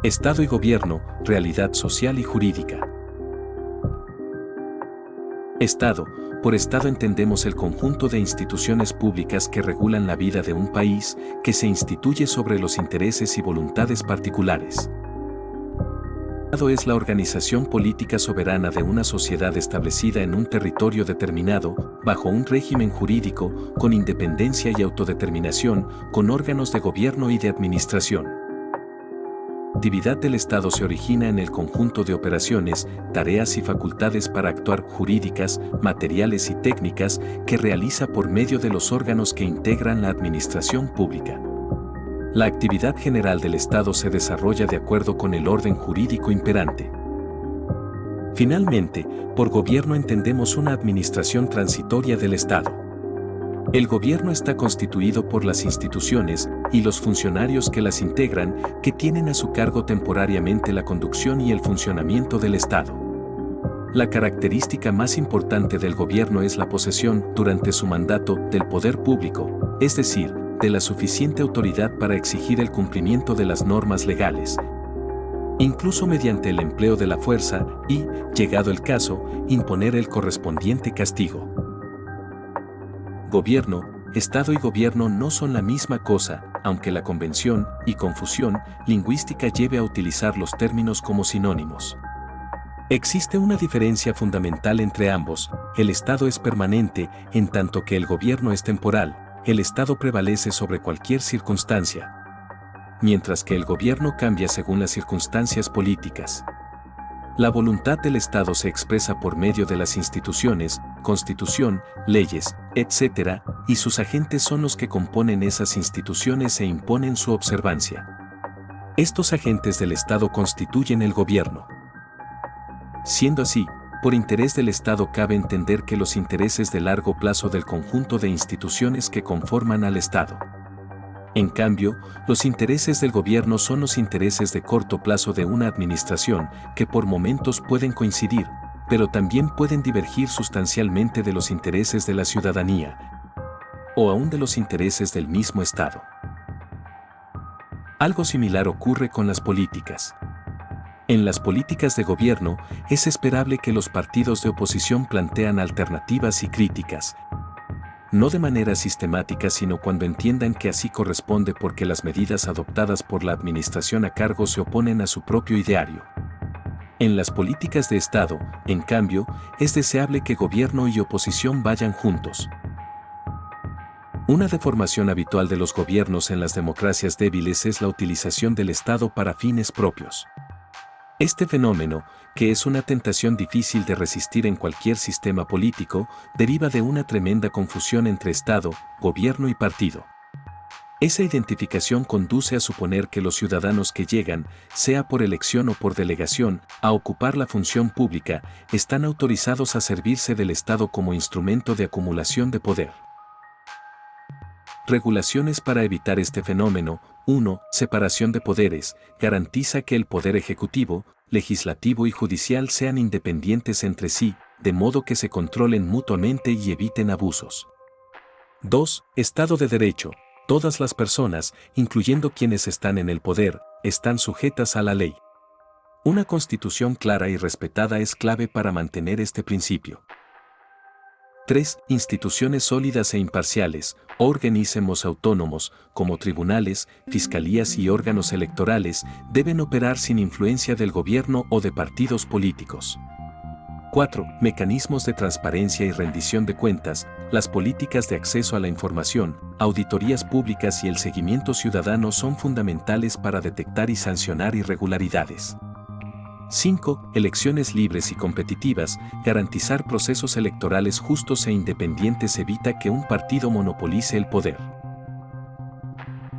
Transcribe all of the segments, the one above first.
Estado y gobierno, realidad social y jurídica. Estado. Por Estado entendemos el conjunto de instituciones públicas que regulan la vida de un país, que se instituye sobre los intereses y voluntades particulares. Estado es la organización política soberana de una sociedad establecida en un territorio determinado, bajo un régimen jurídico, con independencia y autodeterminación, con órganos de gobierno y de administración. La actividad del Estado se origina en el conjunto de operaciones, tareas y facultades para actuar jurídicas, materiales y técnicas que realiza por medio de los órganos que integran la administración pública. La actividad general del Estado se desarrolla de acuerdo con el orden jurídico imperante. Finalmente, por gobierno entendemos una administración transitoria del Estado. El gobierno está constituido por las instituciones y los funcionarios que las integran, que tienen a su cargo temporariamente la conducción y el funcionamiento del Estado. La característica más importante del gobierno es la posesión, durante su mandato, del poder público, es decir, de la suficiente autoridad para exigir el cumplimiento de las normas legales, incluso mediante el empleo de la fuerza y, llegado el caso, imponer el correspondiente castigo. Gobierno, Estado y gobierno no son la misma cosa, aunque la convención y confusión lingüística lleve a utilizar los términos como sinónimos. Existe una diferencia fundamental entre ambos: el Estado es permanente, en tanto que el gobierno es temporal. El Estado prevalece sobre cualquier circunstancia, mientras que el gobierno cambia según las circunstancias políticas. La voluntad del Estado se expresa por medio de las instituciones, constitución, leyes, etc., y sus agentes son los que componen esas instituciones e imponen su observancia. Estos agentes del Estado constituyen el gobierno. Siendo así, por interés del Estado cabe entender que los intereses de largo plazo del conjunto de instituciones que conforman al Estado. En cambio, los intereses del gobierno son los intereses de corto plazo de una administración, que por momentos pueden coincidir, pero también pueden divergir sustancialmente de los intereses de la ciudadanía, o aún de los intereses del mismo Estado. Algo similar ocurre con las políticas. En las políticas de gobierno, es esperable que los partidos de oposición plantean alternativas y críticas, no de manera sistemática, sino cuando entiendan que así corresponde, porque las medidas adoptadas por la administración a cargo se oponen a su propio ideario. En las políticas de Estado, en cambio, es deseable que gobierno y oposición vayan juntos. Una deformación habitual de los gobiernos en las democracias débiles es la utilización del Estado para fines propios. Este fenómeno, que es una tentación difícil de resistir en cualquier sistema político, deriva de una tremenda confusión entre Estado, gobierno y partido. Esa identificación conduce a suponer que los ciudadanos que llegan, sea por elección o por delegación, a ocupar la función pública, están autorizados a servirse del Estado como instrumento de acumulación de poder. Regulaciones para evitar este fenómeno. 1. Separación de poderes. Garantiza que el poder ejecutivo, legislativo y judicial sean independientes entre sí, de modo que se controlen mutuamente y eviten abusos. 2. Estado de Derecho. Todas las personas, incluyendo quienes están en el poder, están sujetas a la ley. Una constitución clara y respetada es clave para mantener este principio. 3. Instituciones sólidas e imparciales. Organismos autónomos, como tribunales, fiscalías y órganos electorales, deben operar sin influencia del gobierno o de partidos políticos. 4. Mecanismos de transparencia y rendición de cuentas. Las políticas de acceso a la información, auditorías públicas y el seguimiento ciudadano son fundamentales para detectar y sancionar irregularidades. 5. Elecciones libres y competitivas. Garantizar procesos electorales justos e independientes evita que un partido monopolice el poder.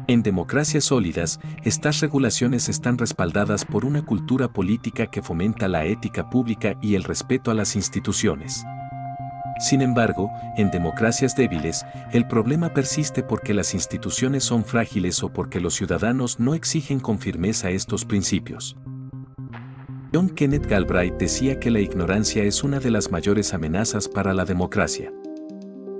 En democracias sólidas, estas regulaciones están respaldadas por una cultura política que fomenta la ética pública y el respeto a las instituciones. Sin embargo, en democracias débiles, el problema persiste porque las instituciones son frágiles o porque los ciudadanos no exigen con firmeza estos principios. John Kenneth Galbraith decía que la ignorancia es una de las mayores amenazas para la democracia.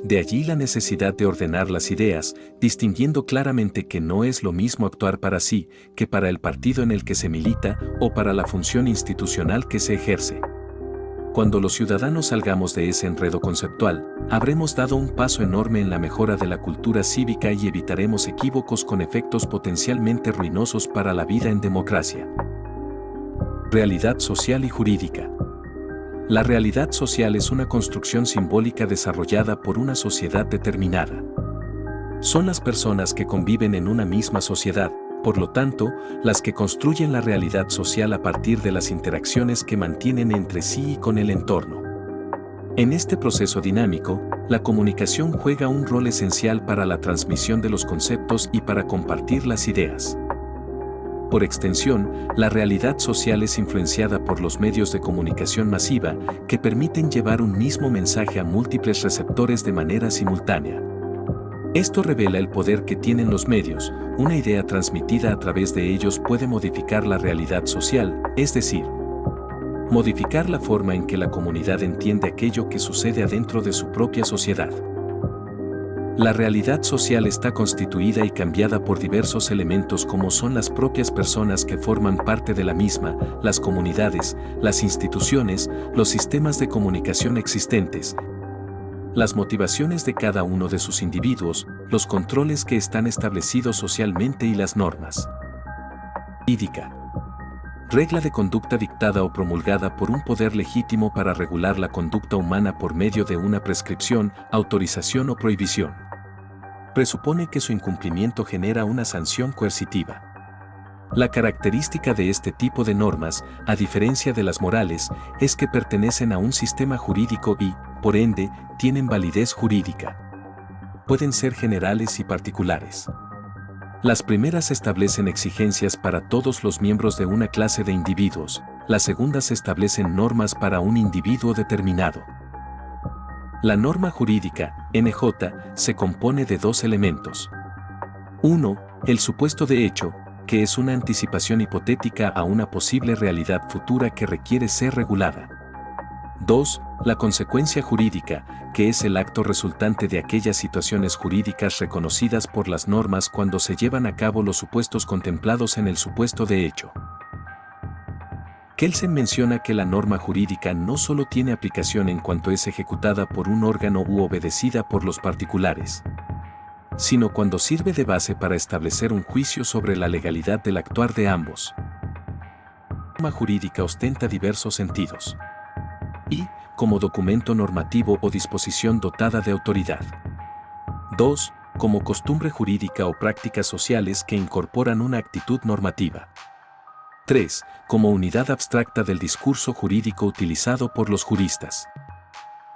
De allí la necesidad de ordenar las ideas, distinguiendo claramente que no es lo mismo actuar para sí que para el partido en el que se milita o para la función institucional que se ejerce. Cuando los ciudadanos salgamos de ese enredo conceptual, habremos dado un paso enorme en la mejora de la cultura cívica y evitaremos equívocos con efectos potencialmente ruinosos para la vida en democracia. Realidad social y jurídica. La realidad social es una construcción simbólica desarrollada por una sociedad determinada. Son las personas que conviven en una misma sociedad, por lo tanto, las que construyen la realidad social a partir de las interacciones que mantienen entre sí y con el entorno. En este proceso dinámico, la comunicación juega un rol esencial para la transmisión de los conceptos y para compartir las ideas. Por extensión, la realidad social es influenciada por los medios de comunicación masiva que permiten llevar un mismo mensaje a múltiples receptores de manera simultánea. Esto revela el poder que tienen los medios. Una idea transmitida a través de ellos puede modificar la realidad social, es decir, modificar la forma en que la comunidad entiende aquello que sucede adentro de su propia sociedad. La realidad social está constituida y cambiada por diversos elementos como son las propias personas que forman parte de la misma, las comunidades, las instituciones, los sistemas de comunicación existentes, las motivaciones de cada uno de sus individuos, los controles que están establecidos socialmente y las normas. Jurídica. Regla de conducta dictada o promulgada por un poder legítimo para regular la conducta humana por medio de una prescripción, autorización o prohibición. Presupone que su incumplimiento genera una sanción coercitiva. La característica de este tipo de normas, a diferencia de las morales, es que pertenecen a un sistema jurídico y, por ende, tienen validez jurídica. Pueden ser generales y particulares. Las primeras establecen exigencias para todos los miembros de una clase de individuos, las segundas establecen normas para un individuo determinado. La norma jurídica, NJ, se compone de dos elementos. 1. El supuesto de hecho, que es una anticipación hipotética a una posible realidad futura que requiere ser regulada. 2. La consecuencia jurídica, que es el acto resultante de aquellas situaciones jurídicas reconocidas por las normas cuando se llevan a cabo los supuestos contemplados en el supuesto de hecho. Kelsen menciona que la norma jurídica no solo tiene aplicación en cuanto es ejecutada por un órgano u obedecida por los particulares, sino cuando sirve de base para establecer un juicio sobre la legalidad del actuar de ambos. La norma jurídica ostenta diversos sentidos. Y, como documento normativo o disposición dotada de autoridad. 2. Como costumbre jurídica o prácticas sociales que incorporan una actitud normativa. 3. Como unidad abstracta del discurso jurídico utilizado por los juristas.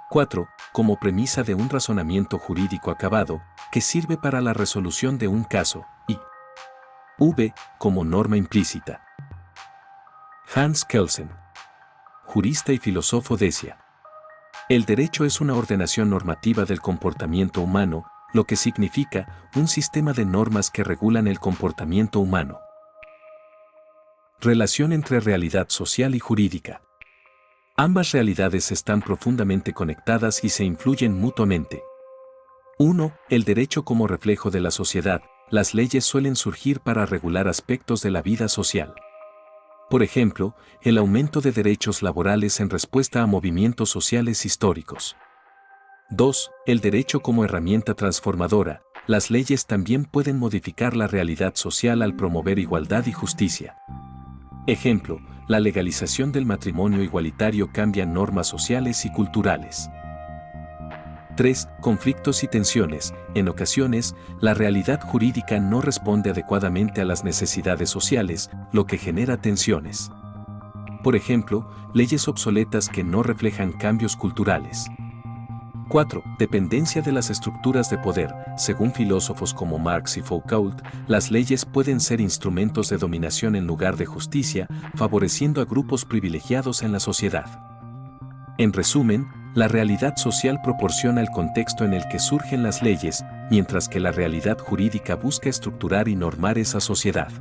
4. Como premisa de un razonamiento jurídico acabado, que sirve para la resolución de un caso, y V. Como norma implícita. Hans Kelsen, jurista y filósofo, decía: el derecho es una ordenación normativa del comportamiento humano, lo que significa un sistema de normas que regulan el comportamiento humano. Relación entre realidad social y jurídica. Ambas realidades están profundamente conectadas y se influyen mutuamente. 1. El derecho como reflejo de la sociedad. Las leyes suelen surgir para regular aspectos de la vida social. Por ejemplo, el aumento de derechos laborales en respuesta a movimientos sociales históricos. 2. El derecho como herramienta transformadora. Las leyes también pueden modificar la realidad social al promover igualdad y justicia. Ejemplo, la legalización del matrimonio igualitario cambia normas sociales y culturales. 3. Conflictos y tensiones. En ocasiones, la realidad jurídica no responde adecuadamente a las necesidades sociales, lo que genera tensiones. Por ejemplo, leyes obsoletas que no reflejan cambios culturales. 4. Dependencia de las estructuras de poder. Según filósofos como Marx y Foucault, las leyes pueden ser instrumentos de dominación en lugar de justicia, favoreciendo a grupos privilegiados en la sociedad. En resumen, la realidad social proporciona el contexto en el que surgen las leyes, mientras que la realidad jurídica busca estructurar y normar esa sociedad.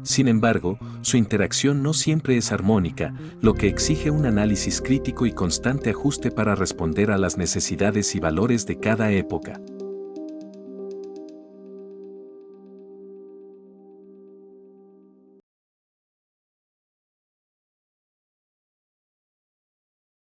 Sin embargo, su interacción no siempre es armónica, lo que exige un análisis crítico y constante ajuste para responder a las necesidades y valores de cada época.